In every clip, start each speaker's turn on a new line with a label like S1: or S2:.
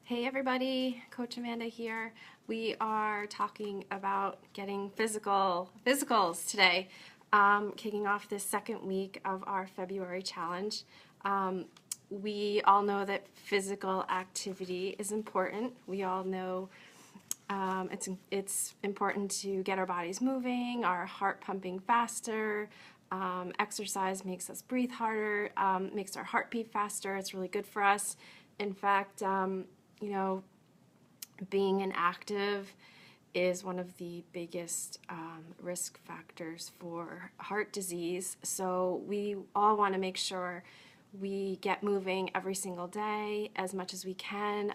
S1: Hey everybody, Coach Amanda here. We are talking about getting physicals today, kicking off this second week of our February challenge. We all know that physical activity is important. We all know it's important to get our bodies moving, our heart pumping faster. Exercise makes us breathe harder, makes our heart beat faster. It's really good for us. In fact, being inactive is one of the biggest risk factors for heart disease. So we all want to make sure we get moving every single day as much as we can.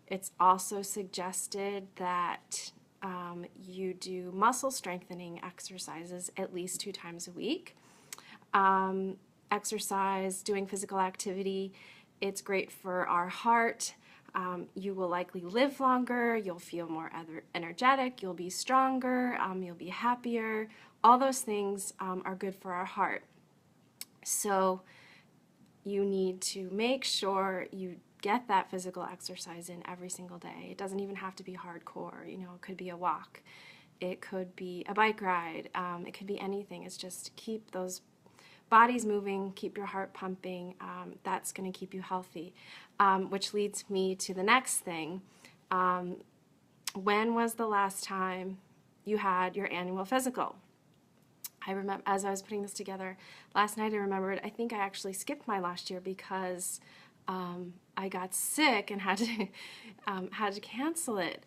S1: It's also suggested that you do muscle strengthening exercises at least 2 times a week. Exercise, doing physical activity, it's great for our heart. You will likely live longer, you'll feel more energetic, you'll be stronger, you'll be happier. All those things are good for our heart. So you need to make sure you get that physical exercise in every single day. It doesn't even have to be hardcore. It could be a walk, it could be a bike ride, it could be anything. It's just keep those bodies moving, keep your heart pumping. That's going to keep you healthy, which leads me to the next thing. When was the last time you had your annual physical? I remember, as I was putting this together last night, I remembered I think I actually skipped my last year because I got sick and had to cancel it.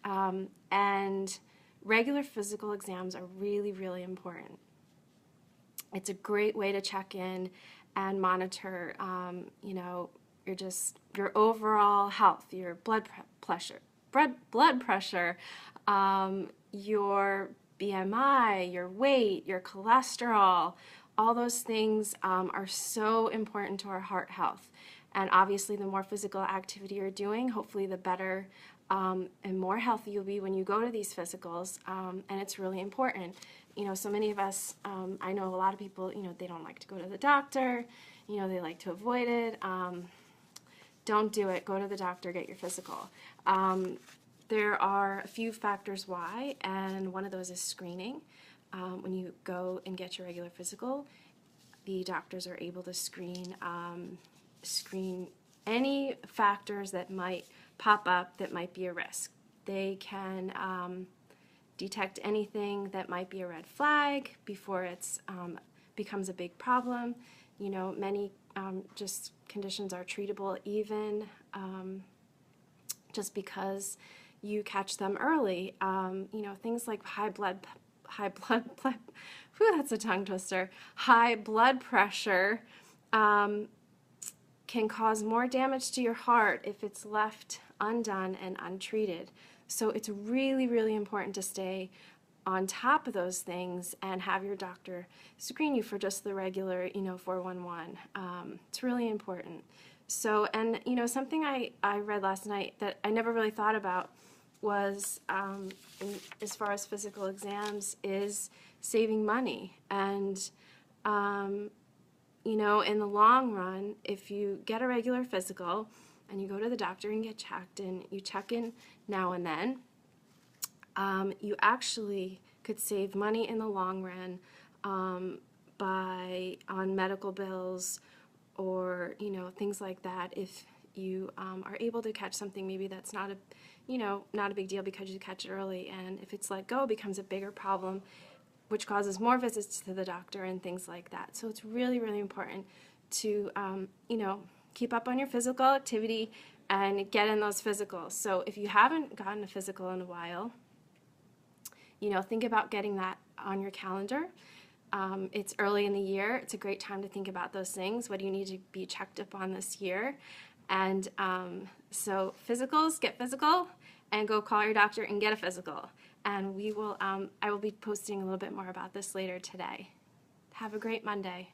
S1: And regular physical exams are really, really important. It's a great way to check in and monitor, your overall health, your blood pressure, your BMI, your weight, your cholesterol. All those things are so important to our heart health. And obviously, the more physical activity you're doing, hopefully the better and more healthy you'll be when you go to these physicals. And it's really important. So many of us, I know a lot of people, they don't like to go to the doctor, they like to avoid it. Don't do it. Go to the doctor, get your physical. There are a few factors why, and one of those is screening. When you go and get your regular physical, the doctors are able to screen any factors that might pop up that might be a risk. They can detect anything that might be a red flag before it's becomes a big problem. Many just conditions are treatable even just because you catch them early. Things like high blood that's a tongue twister. High blood pressure can cause more damage to your heart if it's left undone and untreated. So it's really, really important to stay on top of those things and have your doctor screen you for just the regular, 411. It's really important. So, and something I read last night that I never really thought about was, as far as physical exams, is saving money. And, in the long run, if you get a regular physical and you go to the doctor and get checked and you check in now and then, you actually could save money in the long run on medical bills or things like that. If you are able to catch something maybe that's not a big deal because you catch it early, and if it's let go, it becomes a bigger problem, which causes more visits to the doctor and things like that. So it's really, really important to keep up on your physical activity and get in those physicals. So if you haven't gotten a physical in a while, think about getting that on your calendar. It's early in the year. It's a great time to think about those things. What do you need to be checked up on this year? And so physicals, get physical, and go call your doctor and get a physical. And I will be posting a little bit more about this later today. Have a great Monday.